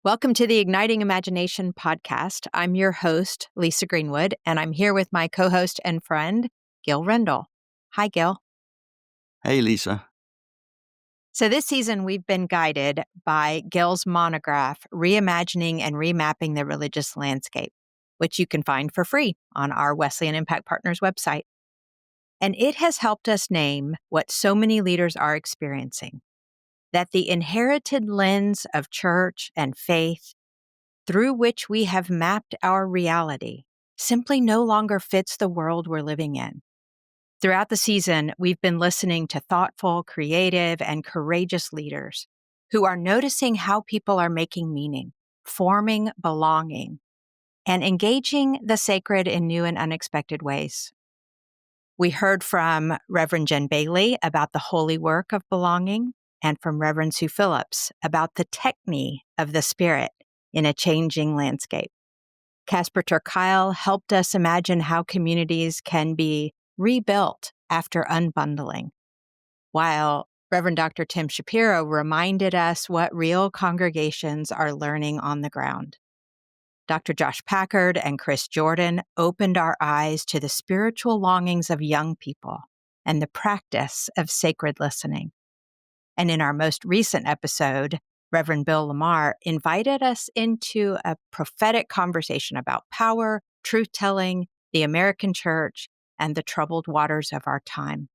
Welcome to the Igniting Imagination podcast. I'm your host, Lisa Greenwood, and I'm here with my co-host and friend, Gil Rendle. Hi, Gil. Hey, Lisa. So this season, we've been guided by Gil's monograph, Reimagining and Remapping the Religious Landscape, which you can find for free on our Wesleyan Impact Partners website. And it has helped us name what so many leaders are experiencing, that the inherited lens of church and faith through which we have mapped our reality simply no longer fits the world we're living in. Throughout the season, we've been listening to thoughtful, creative, and courageous leaders who are noticing how people are making meaning, forming belonging, and engaging the sacred in new and unexpected ways. We heard from Reverend Jen Bailey about the holy work of belonging, and from Reverend Sue Phillips about the techne of the Spirit in a changing landscape. Casper ter Kuile helped us imagine how communities can be rebuilt after unbundling, while Reverend Dr. Tim Shapiro reminded us what real congregations are learning on the ground. Dr. Josh Packard and Chris Jordan opened our eyes to the spiritual longings of young people and the practice of sacred listening. And in our most recent episode, Reverend Bill Lamar invited us into a prophetic conversation about power, truth-telling, the American church, and the troubled waters of our time.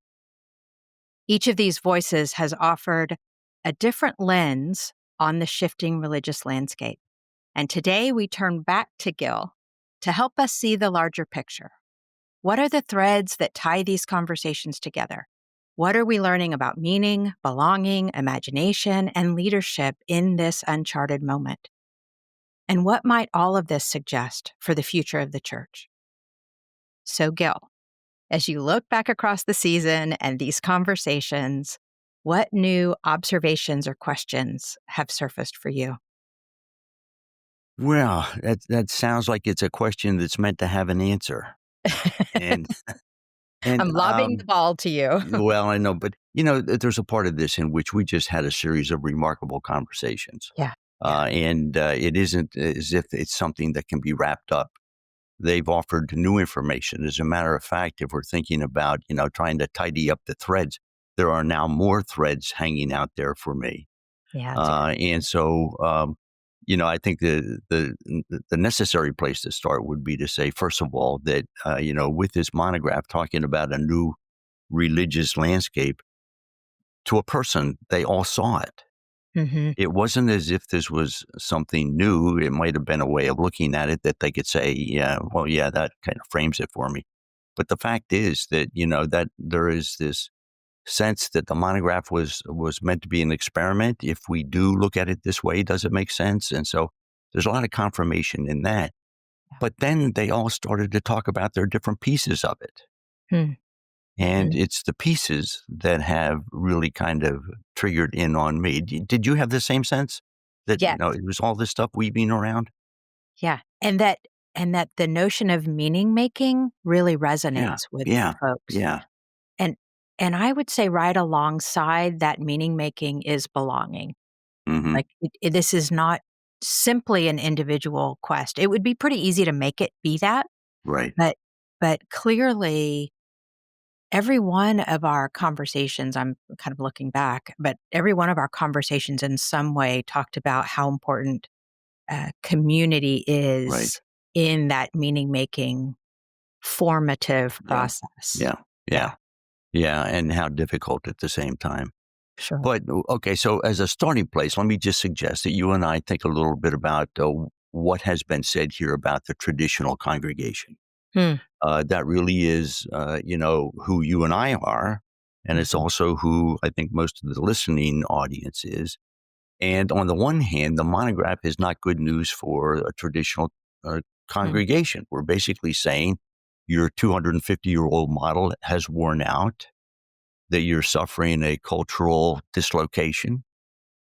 Each of these voices has offered a different lens on the shifting religious landscape. And today we turn back to Gil to help us see the larger picture. What are the threads that tie these conversations together? What are we learning about meaning, belonging, imagination, and leadership in this uncharted moment? And what might all of this suggest for the future of the church? So, Gil, as you look back across the season and these conversations, what new observations or questions have surfaced for you? Well, that sounds like it's a question that's meant to have an answer. And I'm lobbing the ball to you. well, I know, but there's a part of this in which we just had a series of remarkable conversations. Yeah. And it isn't as if it's something that can be wrapped up. They've offered new information. As a matter of fact, if we're thinking about, trying to tidy up the threads, there are now more threads hanging out there for me. Yeah. And so, I think the necessary place to start would be to say, first of all, that, with this monograph talking about a new religious landscape, to a person, they all saw it. Mm-hmm. It wasn't as if this was something new. It might have been a way of looking at it that they could say, that kind of frames it for me. But the fact is that, that there is this sense that the monograph was meant to be an experiment. If we do look at it this way, does it make sense? And so there's a lot of confirmation in that. Yeah. But then they all started to talk about their different pieces of it. Hmm. And it's the pieces that have really kind of triggered in on me. Did you have the same sense that, Yes. it was all this stuff weaving around? Yeah. And that the notion of meaning making really resonates with folks. Yeah. And I would say right alongside that meaning making is belonging. Mm-hmm. Like this is not simply an individual quest. It would be pretty easy to make it be that. Right. But clearly every one of our conversations, I'm kind of looking back, but every one of our conversations in some way talked about how important community is Right. in that meaning-making formative process. Yeah. And how difficult at the same time. Sure. But, okay, so as a starting place, let me just suggest that you and I think a little bit about what has been said here about the traditional congregation. That really is, who you and I are. And it's also who I think most of the listening audience is. And on the one hand, the monograph is not good news for a traditional congregation. We're basically saying your 250-year-old model has worn out, that you're suffering a cultural dislocation.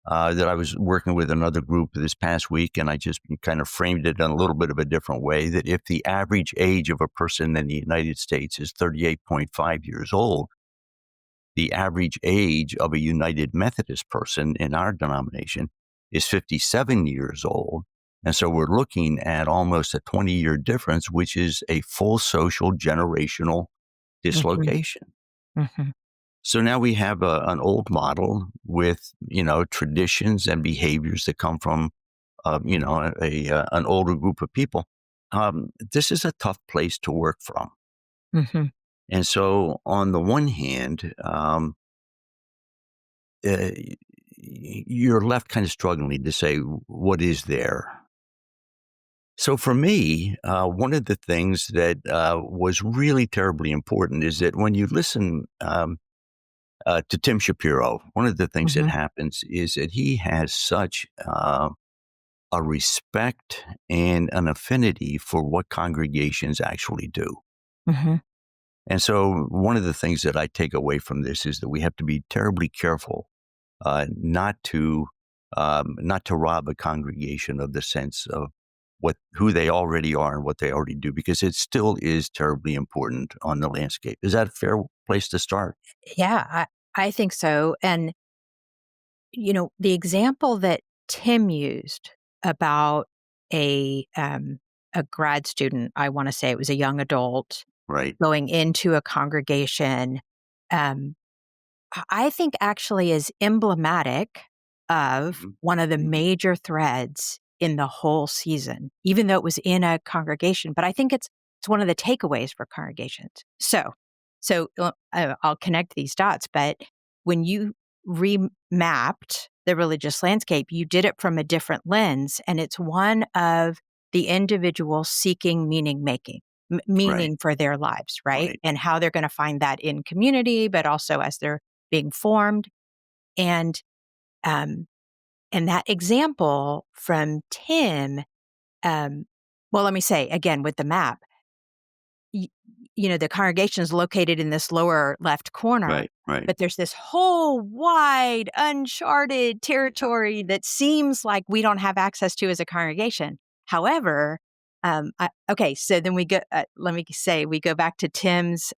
That I was working with another group this past week, and I just kind of framed it in a little bit of a different way, that if the average age of a person in the United States is 38.5 years old, the average age of a United Methodist person in our denomination is 57 years old. And so we're looking at almost a 20-year difference, which is a full social generational dislocation. Mm-hmm. So now we have an old model with, traditions and behaviors that come from, an older group of people. This is a tough place to work from. Mm-hmm. And so on the one hand, uh, you're left kind of struggling to say, what is there? So for me, one of the things that was really terribly important is that when you listen to Tim Shapiro, one of the things that Mm-hmm. happens is that he has such a respect and an affinity for what congregations actually do. Mm-hmm. And so one of the things that I take away from this is that we have to be terribly careful not to rob a congregation of the sense of who they already are and what they already do, because it still is terribly important on the landscape. Is that a fair place to start? Yeah, I think so. And, the example that Tim used about a grad student, I want to say it was a young adult, Right. going into a congregation, um, I think actually is emblematic of Mhm. one of the Mhm. major threads in the whole season, even though it was in a congregation. But I think it's one of the takeaways for congregations. So I'll connect these dots. But when you remapped the religious landscape, you did it from a different lens, and it's one of the individual seeking meaning making. Right. Meaning for their lives, right? Right. And how they're going to find that in community, but also as they're being formed. And um, and that example from Tim, um, well, let me say again with the map, y- the congregation is located in this lower left corner, Right. Right. but there's this whole wide, uncharted Yeah. territory that seems like we don't have access to as a congregation. However, okay, so then we go, let me say, we go back to Tim's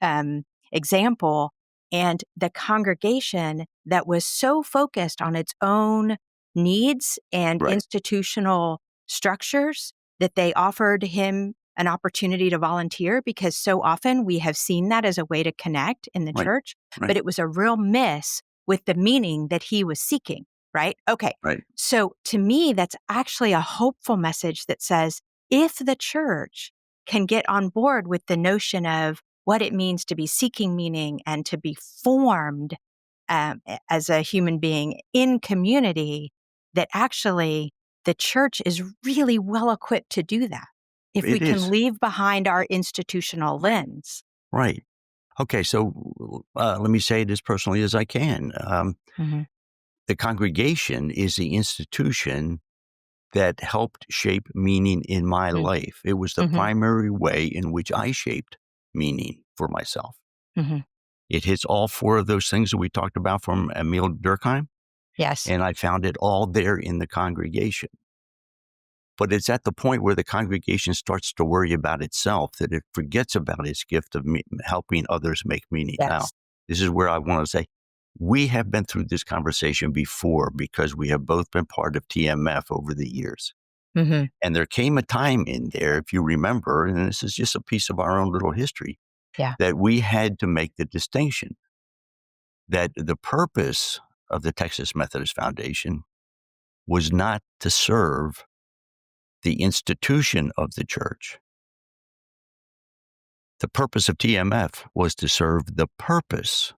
example, and the congregation that was so focused on its own needs and Right. institutional structures that they offered him an opportunity to volunteer, because so often we have seen that as a way to connect in the Right. church, but Right. it was a real miss with the meaning that he was seeking, right? Okay. Right. So to me, that's actually a hopeful message that says if the church can get on board with the notion of what it means to be seeking meaning and to be formed as a human being in community, that actually the church is really well equipped to do that if we It can is. leave behind our institutional lens. Right. Okay. So let me say it as personally as I can. Hmm. The congregation is the institution that helped shape meaning in my life. It was the Mm-hmm. primary way in which I shaped meaning for myself. Hmm. It hits all four of those things that we talked about from Emil Durkheim, Yes. and I found it all there in the congregation. But it's at the point where the congregation starts to worry about itself that it forgets about its gift of helping others make meaning. Now, Yes. this is where I want to say, we have been through this conversation before because we have both been part of TMF over the years. Hmm. And there came a time in there, if you remember, and this is just a piece of our own little history, Yeah. that we had to make the distinction that the purpose of the Texas Methodist Foundation was not to serve the institution of the church. The purpose of TMF was to serve the purpose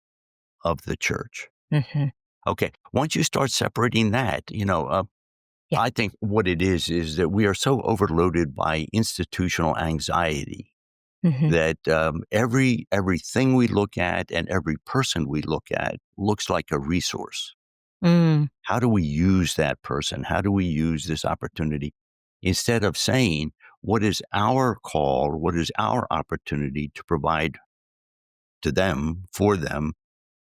of the church. Hmm. Okay, once you start separating that, Yeah. I think what it is that we are so overloaded by institutional anxiety Hmm. that everything we look at and every person we look at looks like a resource. Mm. How do we use that person? How do we use this opportunity? Instead of saying, what is our call? What is our opportunity to provide to them, for them,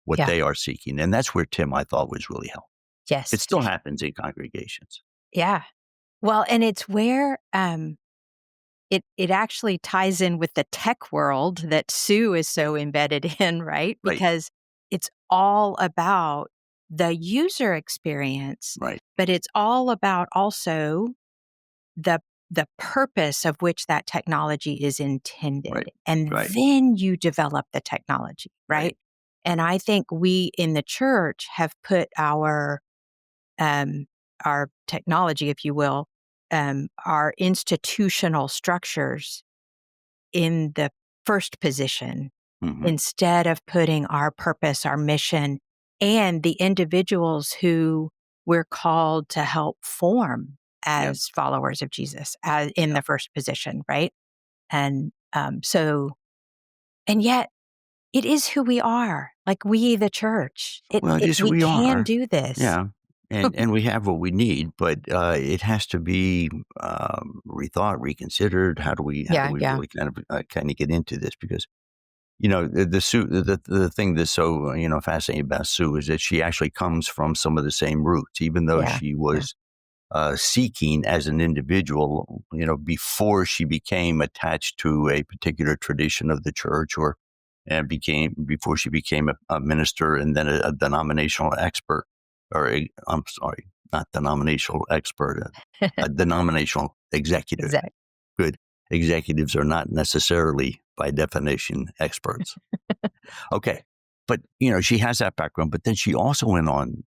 what Yeah. they are seeking? And that's where Tim, I thought, was really helpful. It Yes. still happens in congregations. Yeah. Well, and it's where it actually ties in with the tech world that Sue is so embedded in, right? Right. Because it's all about the user experience, Right. but it's all about also the the purpose of which that technology is intended. Right. And Right. then you develop the technology, Right. right? And I think we in the church have put um, our technology, if you will, our institutional structures in the first position Hmm. instead of putting our purpose, our mission, and the individuals who we're called to help form Yeah. as followers of Jesus as in Yeah. the first position, right? And and yet it is who we are, like we, the church. Well, it is who We we can are. do this. Yeah. And we have what we need, but it has to be rethought, reconsidered. How do Yeah, we yeah, really kind of get into this? Because the Sue, the thing that's so fascinating about Sue is that she actually comes from some of the same roots, even though yeah, she yeah. was seeking as an individual, before she became attached to a particular tradition of the church, or and became before she became a minister and then a denominational expert, I'm sorry, not denominational expert, a denominational executive. Exactly. Good. Executives are not necessarily, by definition, experts. Okay. But, she has that background, but then she also went on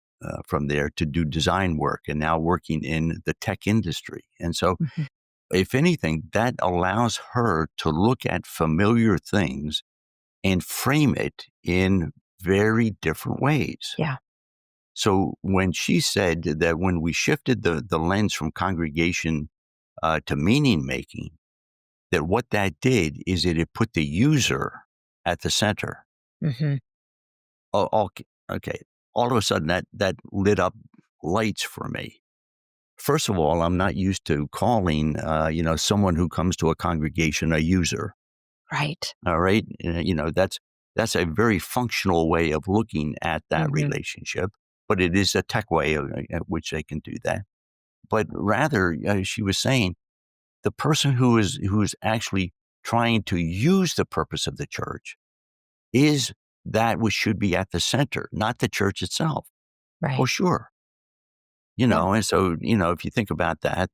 from there to do design work and now working in the tech industry. And so, Mhm. if anything, that allows her to look at familiar things and frame it in very different ways. Yeah. So when she said that when we shifted the lens from congregation to meaning making, that what that did is it put the user at the center. Hmm. Oh, okay. All of a sudden, that lit up lights for me. First of all, I'm not used to calling, someone who comes to a congregation a user. Right. All right, that's a very functional way of looking at that Hmm. relationship, but it is a tech way at which they can do that. But rather, she was saying the person who is actually trying to use the purpose of the church is that which should be at the center, not the church itself. Oh, Right. sure. Yeah. And so, if you think about that,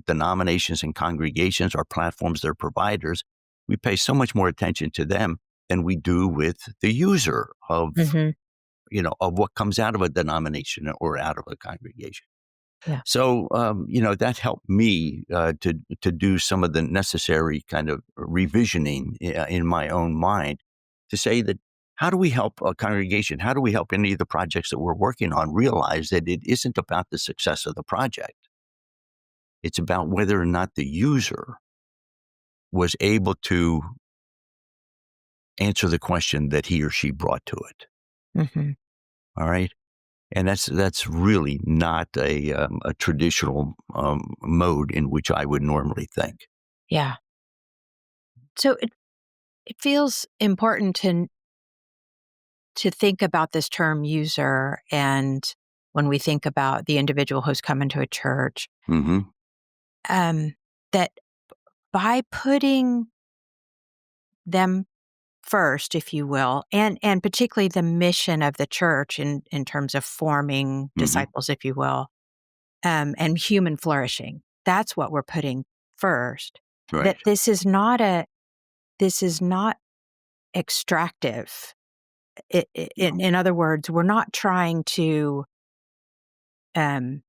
denominations and congregations are platforms, they're providers. We pay so much more attention to them than we do with the user Hmm. of what comes out of a denomination or out of a congregation. Yeah. So, that helped me to do some of the necessary kind of revisioning in my own mind to say that how do we help a congregation? How do we help any of the projects that we're working on realize that it isn't about the success of the project? It's about whether or not the user was able to answer the question that he or she brought to it. Hmm. All right. And that's really not a traditional mode in which I would normally think. Yeah. So it feels important to think about this term user, and when we think about the individual who's come into a church, Hmm. um, that by putting them first, if you will, and particularly the mission of the church in terms of forming Hmm. disciples, if you will, and human flourishing, that's what we're putting first. That Right. this is not extractive. In other words, we're not trying to um,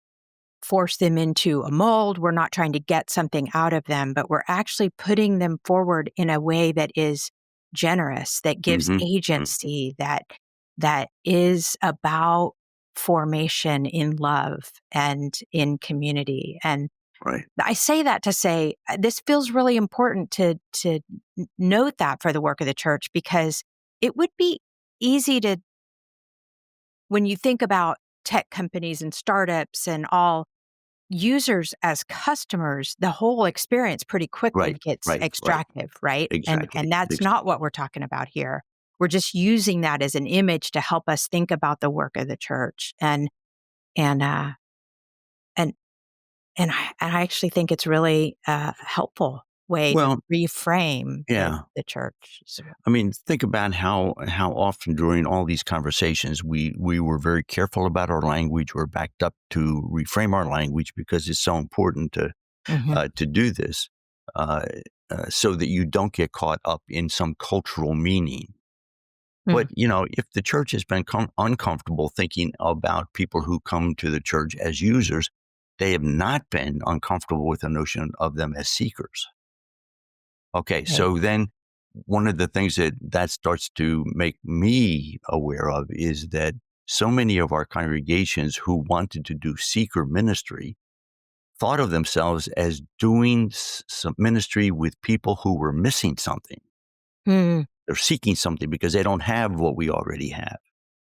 force them into a mold. We're not trying to get something out of them, but we're actually putting them forward in a way that is generous, that gives Mhm. Mm. agency, that is about formation in love and in community. And Right. I say that to say this feels really important to note that for the work of the church, because it would be easy to, when you think about tech companies and startups and all users as customers, the whole experience pretty quickly Right. gets Right. Right. extractive, right? Exactly. And that's not what we're talking about here. We're just using that as an image to help us think about the work of the church. And and I actually think it's really helpful way to Well, reframe yeah. the church. So, I mean, think about how often during all these conversations we were very careful about our language. We're backed up to reframe our language because it's so important mhm, to do this, uh, so that you don't get caught up in some cultural meaning. But mm, if the church has been uncomfortable thinking about people who come to the church as users, they have not been uncomfortable with the notion of them as seekers. Okay, right. so then one of the things that starts to make me aware of is that so many of our congregations who wanted to do seeker ministry thought of themselves as doing some ministry with people who were missing something. Mm, They're seeking something because they don't have what we already have.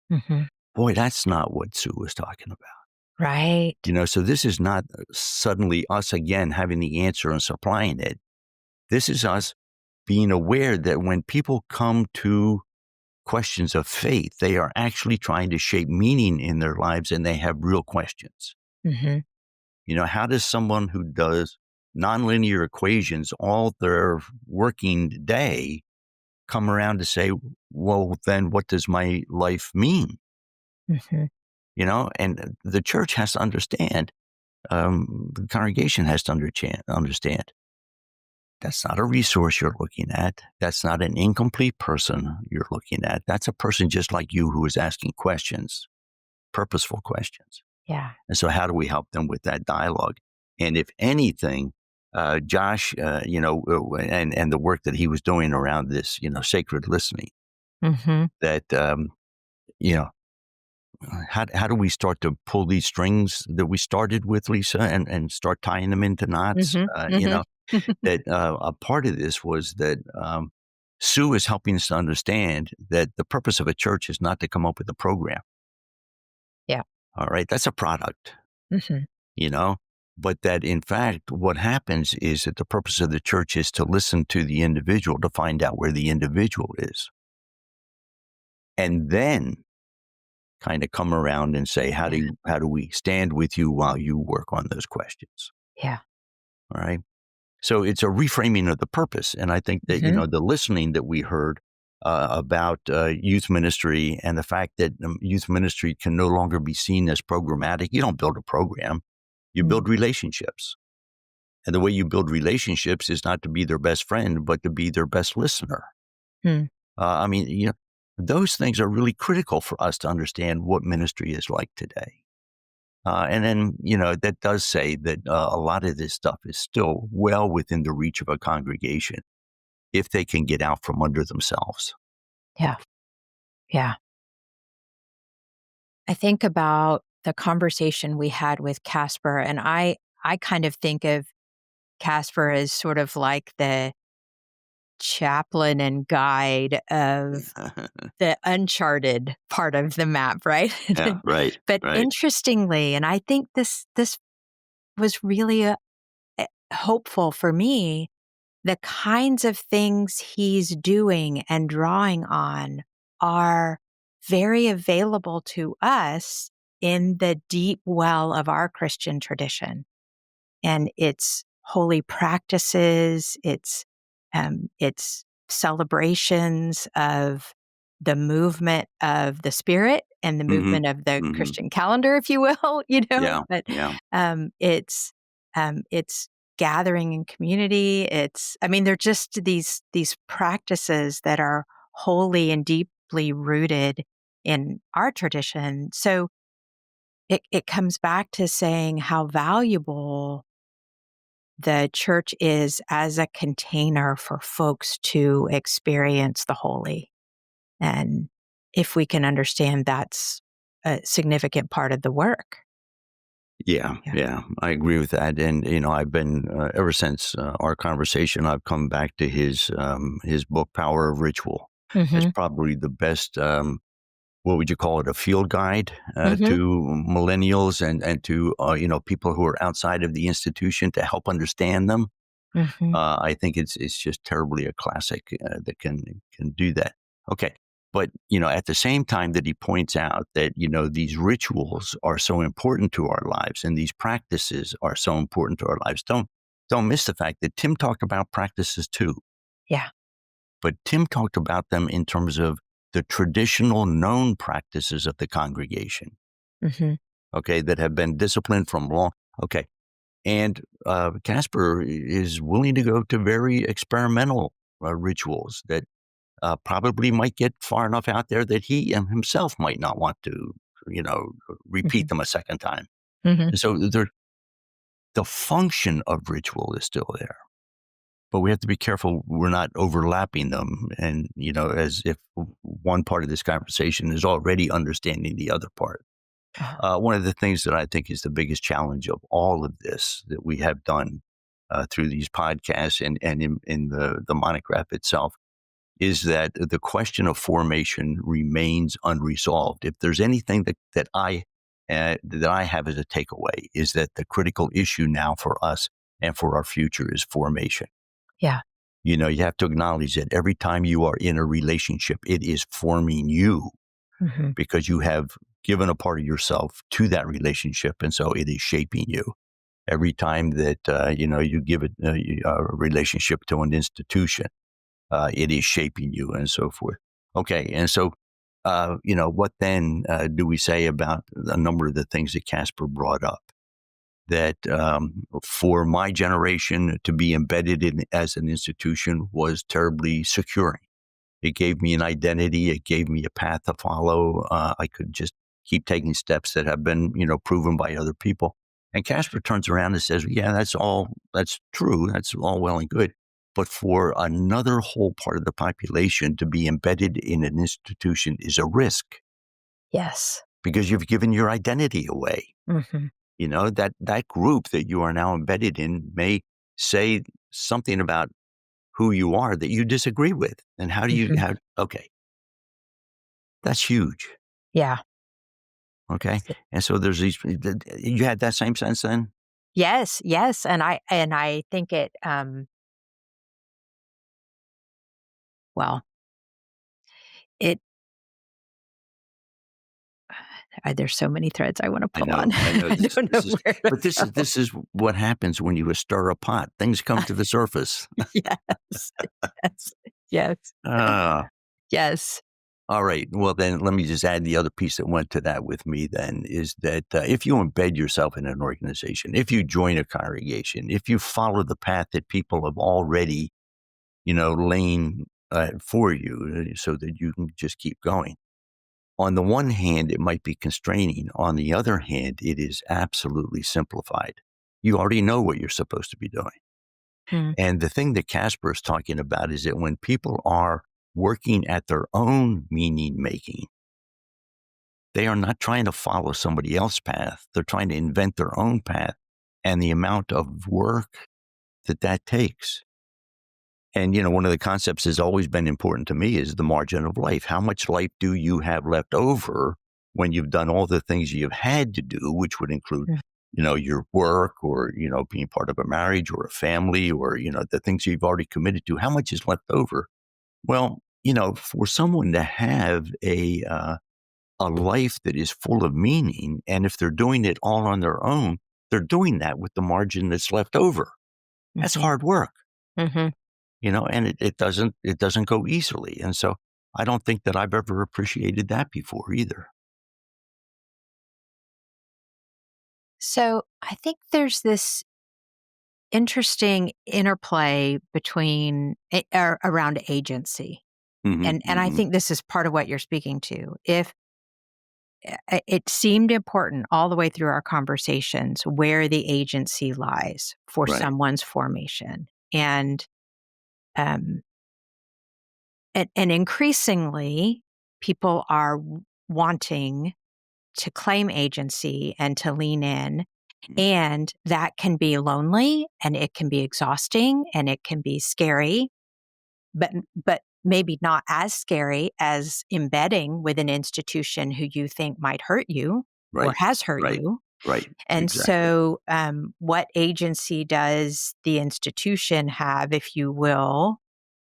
mhm, Boy, that's not what Sue was talking about. right. So this is not suddenly us again having the answer and supplying it. This is us being aware that when people come to questions of faith, they are actually trying to shape meaning in their lives and they have real questions. Mhm, How does someone who does nonlinear equations all their working day come around to say, well, then what does my life mean? mhm, And the church has to understand, the congregation has to understand. That's not a resource you're looking at. That's not an incomplete person you're looking at. That's a person just like you who is asking questions, purposeful questions. yeah. And so, how do we help them with that dialogue? And if anything, Josh, and the work that he was doing around this, sacred listening, Mhm, that you know, how do we start to pull these strings that we started with, Lisa, and start tying them into knots? mhm, mhm. That a part of this was that Sue is helping us to understand that the purpose of a church is not to come up with a program. Yeah. All right, that's a product, Mhm, you know, but that in fact, what happens is that the purpose of the church is to listen to the individual to find out where the individual is, and then kind of come around and say, yeah, how do we stand with you while you work on those questions? yeah. All right. So it's a reframing of the purpose. And I think that, Mhm, the listening that we heard about youth ministry and the fact that youth ministry can no longer be seen as programmatic. You don't build a program, you mm, build relationships. And the way you build relationships is not to be their best friend, but to be their best listener. mm, I mean, those things are really critical for us to understand what ministry is like today. And then, that does say that a lot of this stuff is still well within the reach of a congregation if they can get out from under themselves. yeah, yeah. I think about the conversation we had with Casper, and I kind of think of Casper as sort of like the chaplain and guide of the uncharted part of the map, right? Yeah, right, But right. interestingly, and I think this was really hopeful for me, the kinds of things he's doing and drawing on are very available to us in the deep well of our Christian tradition. And it's holy practices, it's celebrations of the movement of the spirit and the Hmm. movement of the Hmm. Christian calendar, if you will, Yeah, but yeah. um, it's it's gathering in community. I mean, they're just these practices that are holy and deeply rooted in our tradition. So it comes back to saying how valuable the church is as a container for folks to experience the holy. And if we can understand that's a significant part of the work. Yeah, Yeah. yeah, I agree with that. And I've been ever since our conversation, I've come back to his book, Power of Ritual. It's Mhm. probably the best. What would you call it? A field guide Mhm. to millennials and to people who are outside of the institution to help understand them. Mhm. I think it's just terribly a classic that can do that. Okay, but at the same time that he points out that these rituals are so important to our lives and these practices are so important to our lives. don't miss the fact that Tim talked about practices too. Yeah. But Tim talked about them in terms of the traditional known practices of the congregation, Mm-hmm. okay, that have been disciplined from long. Okay. And Casper is willing to go to very experimental rituals that probably might get far enough out there that he himself might not want to, Mm-hmm. repeat them a second time. Mm-hmm. And so the function of ritual is still there. But we have to be careful we're not overlapping them and, as if one part of this conversation is already understanding the other part. Uh-huh. One of the things that I think is the biggest challenge of all of this that we have done through these podcasts and in the monograph itself is that the question of formation remains unresolved. If there's anything that I have as a takeaway is that the critical issue now for us and for our future is formation. Yeah. You have to acknowledge that every time you are in a relationship, it is forming you Mm-hmm. because you have given a part of yourself to that relationship. And so it is shaping you. Every time that, you give a relationship to an institution, it is shaping you and so forth. Okay. And so, what then do we say about a number of the things that Casper brought up? That for my generation to be embedded in as an institution was terribly securing. It gave me an identity. It gave me a path to follow. I could just keep taking steps that have been, proven by other people. And Casper turns around and says, yeah, that's true. That's all well and good. But for another whole part of the population to be embedded in an institution is a risk Yes. because you've given your identity away. Mm-hmm. That group that you are now embedded in may say something about who you are that you disagree with. And how do you Mm-hmm. okay. That's huge. Yeah. Okay. And so there's you had that same sense then? Yes. Yes. And I think it, well, it, there's so many threads I want to pull on. I know I don't know where to go. this is what happens when you stir a pot. Things come to the surface. Yes. Yes. Yes. Ah. Yes. All right. Well, then let me just add the other piece that went to that with me then is that if you embed yourself in an organization, if you join a congregation, if you follow the path that people have already, laid for you so that you can just keep going. On the one hand, it might be constraining. On the other hand, it is absolutely simplified. You already know what you're supposed to be doing. Mm. And the thing that Casper is talking about is that when people are working at their own meaning making, they are not trying to follow somebody else's path. They're trying to invent their own path and the amount of work that takes. And, one of the concepts has always been important to me is the margin of life. How much life do you have left over when you've done all the things you've had to do, which would include, Mm. Your work or, being part of a marriage or a family or, the things you've already committed to? How much is left over? Well, for someone to have a life that is full of meaning, and if they're doing it all on their own, they're doing that with the margin that's left over. That's Mhm. hard work. Mhm. And it doesn't go easily. And so I don't think that I've ever appreciated that before either. So I think there's this interesting interplay between around agency. Mm-hmm, And I mm-hmm. think this is part of what you're speaking to. If it seemed important all the way through our conversations where the agency lies for Right. someone's formation. Um and increasingly people are wanting to claim agency and to lean in. Mhm. And that can be lonely and it can be exhausting and it can be scary, but maybe not as scary as embedding with an institution who you think might hurt you or Right. has hurt Right. you. Right. And Exactly. so, what agency does the institution have, if you will,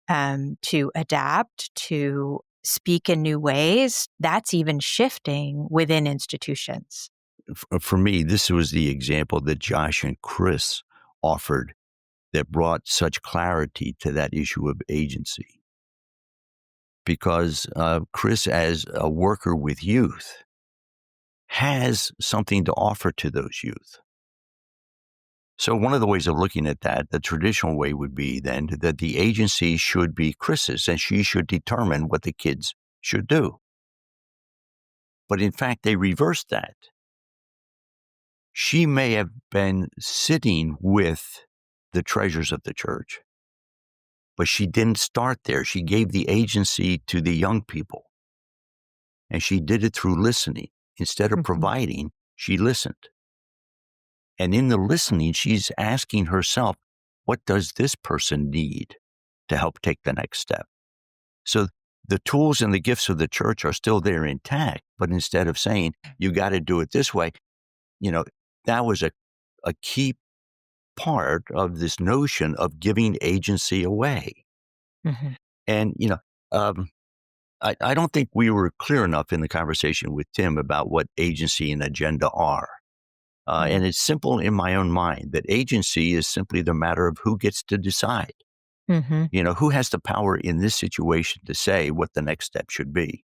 to adapt, to speak in new ways? That's even shifting within institutions. For me, this was the example that Josh and Chris offered that brought such clarity to that issue of agency. Because Chris, as a worker with youth, has something to offer to those youth. So one of the ways of looking at that, the traditional way would be then that the agency should be Chris's and she should determine what the kids should do. But in fact, they reversed that. She may have been sitting with the treasures of the church, but she didn't start there. She gave the agency to the young people. And she did it through listening. Instead of providing, she listened. And in the listening, she's asking herself, what does this person need to help take the next step? So the tools and the gifts of the church are still there intact, but instead of saying, you got to do it this way, that was a key part of this notion of giving agency away. Mm-hmm. And, I don't think we were clear enough in the conversation with Tim about what agency and agenda are. And it's simple in my own mind that agency is simply the matter of who gets to decide. Mm-hmm. Who has the power in this situation to say what the next step should be.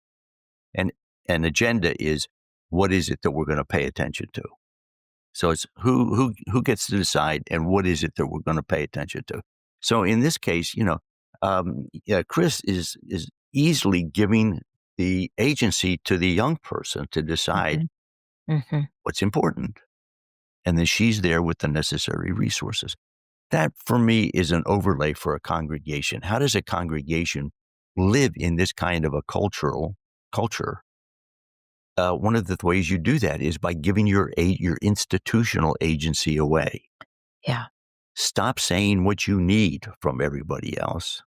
And an agenda is, what is it that we're going to pay attention to? So it's who gets to decide and what is it that we're going to pay attention to. So in this case, Chris is easily giving the agency to the young person to decide what's important. And then she's there with the necessary resources. That, for me, is an overlay for a congregation. How does a congregation live in this kind of a culture? One of the ways you do that is by giving your institutional agency away. Yeah. Stop saying what you need from everybody else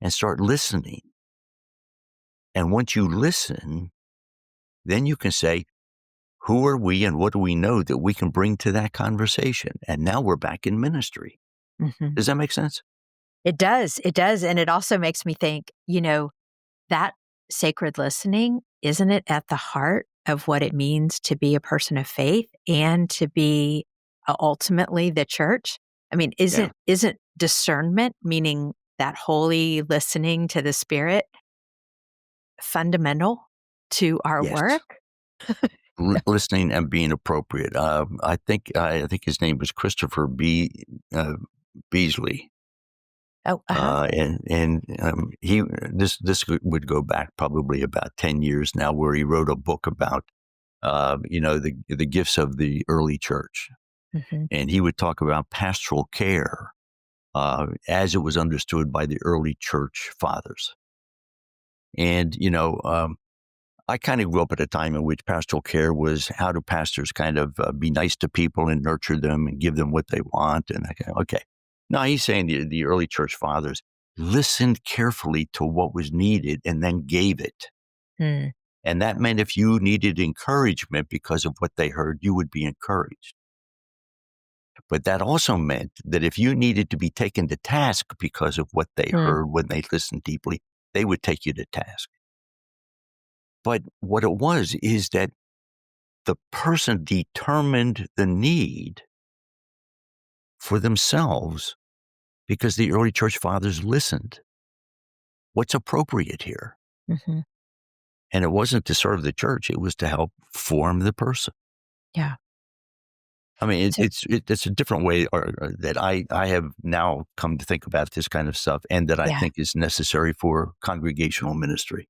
and start listening. And once you listen, then you can say, who are we and what do we know that we can bring to that conversation? And now we're back in ministry. Mm-hmm. Does that make sense? It does. It does. And it also makes me think, that sacred listening, isn't it at the heart of what it means to be a person of faith and to be ultimately the church? I mean, isn't discernment, meaning that holy listening to the Spirit, fundamental to our work? Listening and being appropriate. I think his name was Christopher Beasley. Oh, And he this would go back probably about 10 years now, where he wrote a book about the gifts of the early church, and he would talk about pastoral care as it was understood by the early church fathers. And I kind of grew up at a time in which pastoral care was how do pastors kind of be nice to people and nurture them and give them what they want. And okay. Now he's saying the early church fathers listened carefully to what was needed and then gave it. And that meant if you needed encouragement because of what they heard, you would be encouraged. But that also meant that if you needed to be taken to task because of what they heard when they listened deeply, they would take you to task. But what it was is that the person determined the need for themselves because the early church fathers listened. What's appropriate here? And it wasn't to serve the church. It was to help form the person. Yeah. I mean, it's a different way that I have now come to think about this kind of stuff and that I think is necessary for congregational ministry.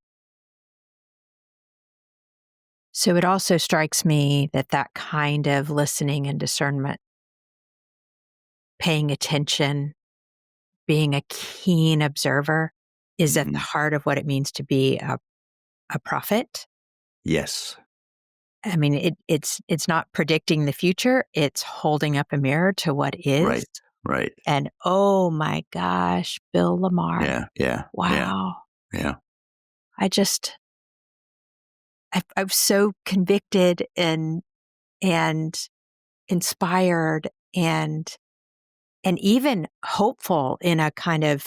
So it also strikes me that kind of listening and discernment, paying attention, being a keen observer is at the heart of what it means to be a prophet. Yes. I mean, it's not predicting the future. It's holding up a mirror to what is. Right. And oh my gosh, Bill Lamar. Yeah. Wow. Yeah. I'm so convicted and inspired and even hopeful in a kind of,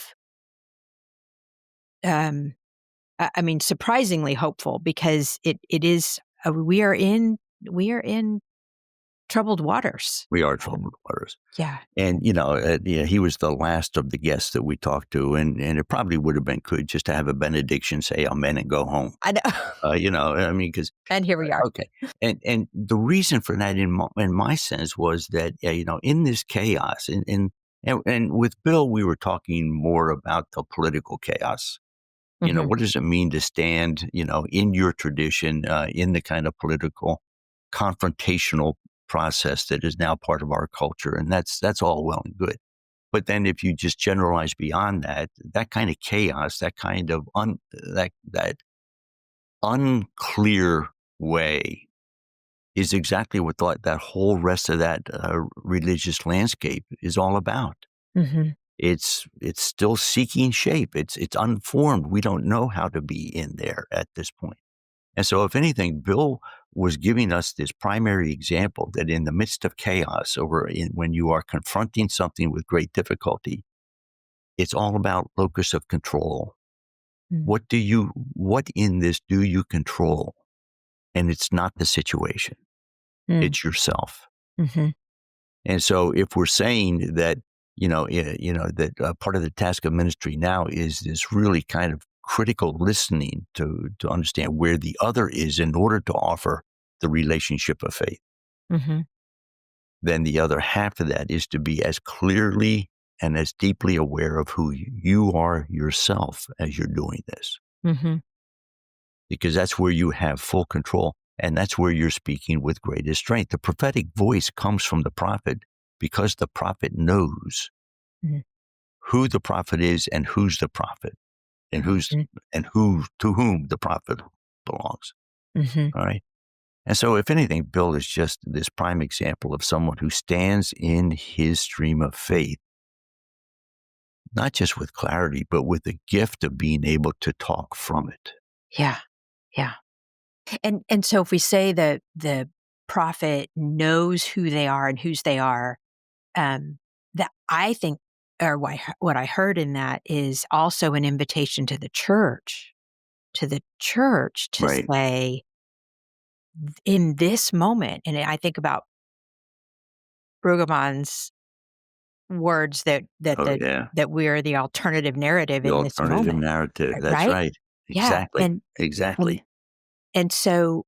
surprisingly hopeful, because it is, we are in troubled waters. We are troubled waters. Yeah. And, he was the last of the guests that we talked to. And it probably would have been good just to have a benediction, say amen, and go home. I know. I mean, because, And here we are. okay. And the reason for that, in my sense, was that, in this chaos, and with Bill, we were talking more about the political chaos. Mm-hmm. What does it mean to stand, in your tradition, in the kind of political confrontational process that is now part of our culture? And that's all well and good. But then if you just generalize beyond that, that kind of chaos, that kind of that unclear way is exactly what that whole rest of that religious landscape is all about. Mm-hmm. It's still seeking shape. It's unformed. We don't know how to be in there at this point. And so, if anything, Bill was giving us this primary example that in the midst of chaos, when you are confronting something with great difficulty, it's all about locus of control. Mm. What in this do you control? And it's not the situation. It's yourself. Mm-hmm. And so if we're saying that, that part of the task of ministry now is this really kind of critical listening to understand where the other is in order to offer the relationship of faith, Mm-hmm. then the other half of that is to be as clearly and as deeply aware of who you are yourself as you're doing this. Mm-hmm. Because that's where you have full control. And that's where you're speaking with greatest strength. The prophetic voice comes from the prophet because the prophet knows Mm-hmm. who the prophet is and who's the prophet and who to whom the prophet belongs. Mm-hmm. All right. And so if anything, Bill is just this prime example of someone who stands in his stream of faith, not just with clarity, but with the gift of being able to talk from it. Yeah. Yeah. And so if we say that the prophet knows who they are and whose they are, that I think, or what I heard in that is also an invitation to the church, to Right. say, in this moment, and I think about Brueggemann's words Oh, yeah. that we're the alternative narrative The in this alternative moment, narrative. That's right? right. Yeah, Exactly. and Exactly. and so,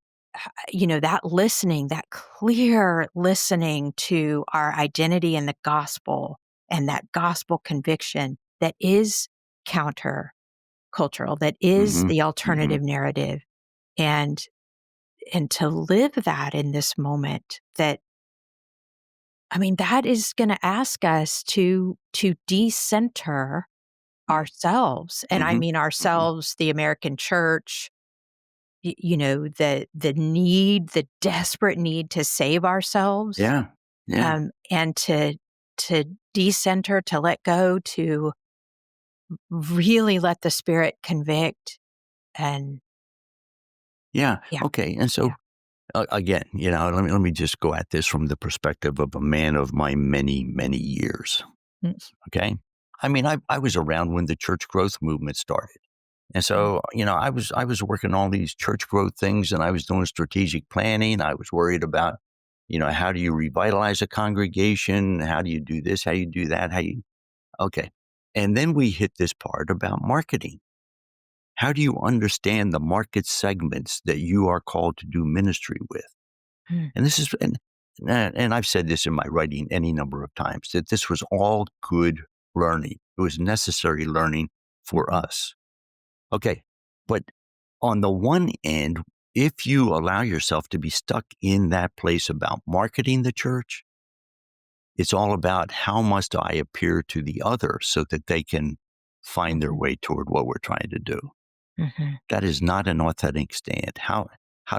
that listening, that clear listening to our identity in the gospel and that gospel conviction that is countercultural, that is Mm-hmm. the Mm-hmm. alternative narrative, and to live that in this moment, that that is going to ask us to decenter ourselves, and I Mm-hmm. mean Mm-hmm. ourselves, the American church, the desperate need to save ourselves, Yeah. Yeah. and to decenter, to let go, to really let the Spirit convict, and Yeah. yeah, Okay. And so yeah, again, let me just go at this from the perspective of a man of my many, many years. mm, Okay. I mean, I was around when the church growth movement started. And mm, so, I was working all these church growth things, and I was doing strategic planning. I was worried about, how do you revitalize a congregation? How do you do this? How do you do that? Okay. And then we hit this part about marketing. How do you understand the market segments that you are called to do ministry with? mm, And this is, and I've said this in my writing any number of times, that this was all good learning. It was necessary learning for us. Okay. But on the one end, if you allow yourself to be stuck in that place about marketing the church, it's all about how must I appear to the other so that they can find their mhm, way toward what we're trying to do. mhm, That is not an authentic stand. How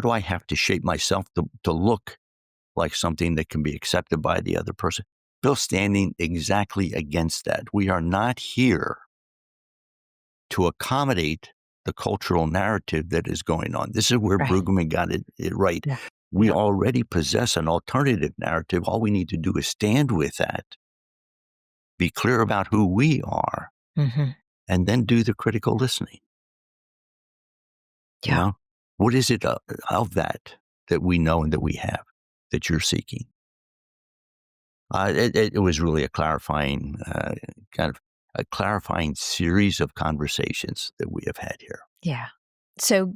do I have to shape myself to look like something that can be accepted by the other person? Bill's standing exactly against that. We are not here to accommodate the cultural narrative that is going on. This is where right, Brueggemann got it right. yeah, We yeah, already possess an alternative narrative. All we need to do is stand with that, be clear about who we are, mhm, and then do the critical listening. You yeah. know, what is it of that we know and that we have that you're seeking? It was really a clarifying kind of a clarifying series of conversations that we have had here. Yeah. So,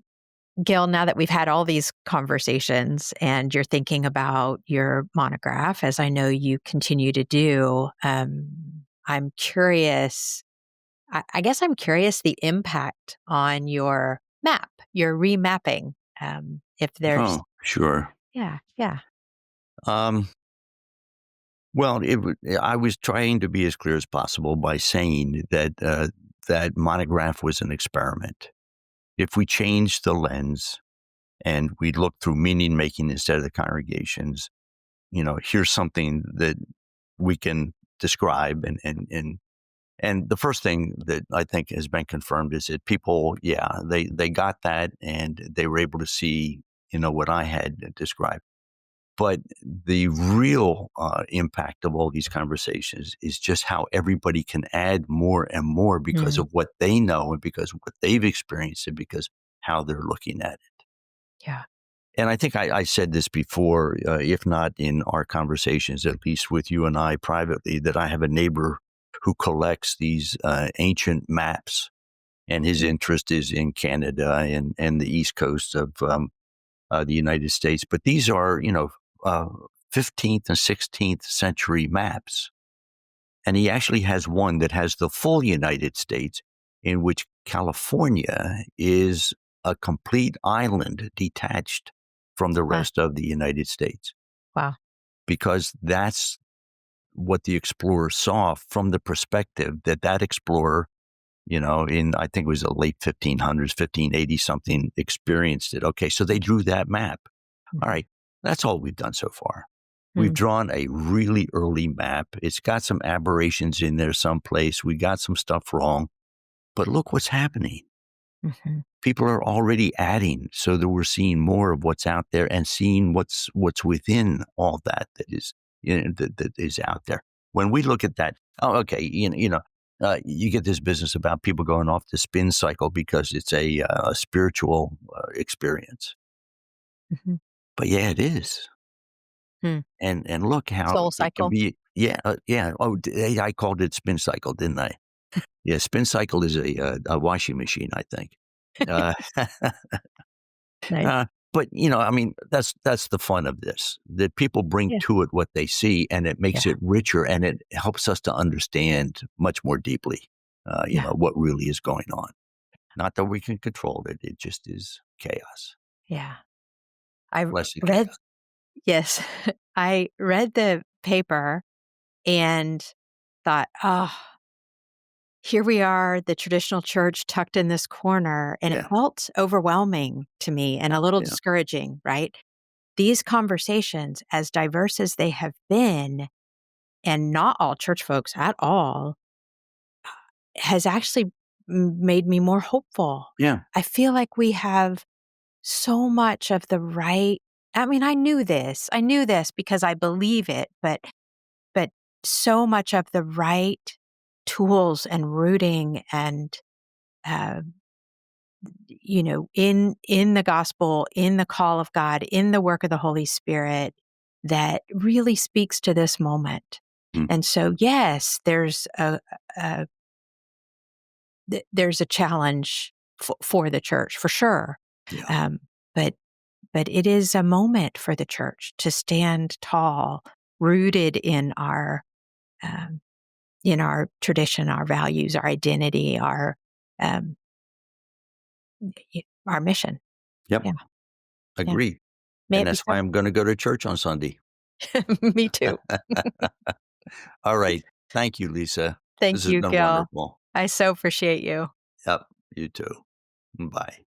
Gil, now that we've had all these conversations and you're thinking about your monograph, as I know you continue to do, I'm curious. I guess I'm curious the impact on your map, your remapping. If there's, Oh, sure. yeah. Um, well, I was trying to be as clear as possible by saying that that monograph was an experiment. If we changed the lens and we look through meaning making instead of the congregations, here's something that we can describe and the first thing that I think has been confirmed is that people, they got that and they were able to see, what I had described. But the real impact of all these conversations is just how everybody can add more and more because Mm, of what they know and because of what they've experienced and because how they're looking at it. yeah. And I think I said this before, if not in our conversations, at least with you and I privately, that I have a neighbor who collects these ancient maps, and his interest is in Canada and the east coast of the United States. But these are, 15th and 16th century maps. And he actually has one that has the full United States, in which California is a complete island detached from the Wow. rest of the United States, Wow. because that's what the explorer saw from the perspective that explorer, in I think it was the late 1500s, 1580 something, experienced it. Okay, so they drew that map. All Mhm. right, that's all we've done so far. We've Mm, drawn a really early map. It's got some aberrations in there someplace. We got some stuff wrong, but look what's happening. mhm. People are already adding so that we're seeing more of what's out there and seeing what's within all that is, that is out there. When we look at that, oh, okay, you get this business about people going off the spin cycle because it's a spiritual experience. Mhm. But yeah, it is. Hmm. And look how Soul it can cycle. be. Yeah, yeah. Oh, I called it spin cycle, didn't I? Yeah, spin cycle is a washing machine, I think. Uh, Nice. but I mean, that's the fun of this. That people bring Yeah. to it what they see, and it makes Yeah. it richer, and it helps us to understand much more deeply. Yeah. What really is going on. Not that we can control it; it just is chaos, Yeah. I blessed read, chaos. yes, I read the paper and thought, oh, here we are, the traditional church tucked in this corner. And it Yeah, felt overwhelming to me and a little yeah, discouraging, right? These conversations, as diverse as they have been, and not all church folks at all, has actually made me more hopeful. yeah, I feel like we have so much of the right. I mean, I knew this because I believe it, but so much of the right tools and rooting and, uh, in the gospel, in the call of God, in the work of the Holy Spirit that really speaks to this moment. mm, And so, yes, a there's a challenge for the church for sure. yeah, Um, but it is a moment for the church to stand tall, rooted um, in our tradition, our values, our identity, um, our mission. yep. Yeah, yeah. Agree. May And it be that's why so. I'm going to go to church on Sunday. Me too. All right. Thank you, Lisa. This Thank has you, been Gil. wonderful. I so appreciate you. Yep. You too. Bye.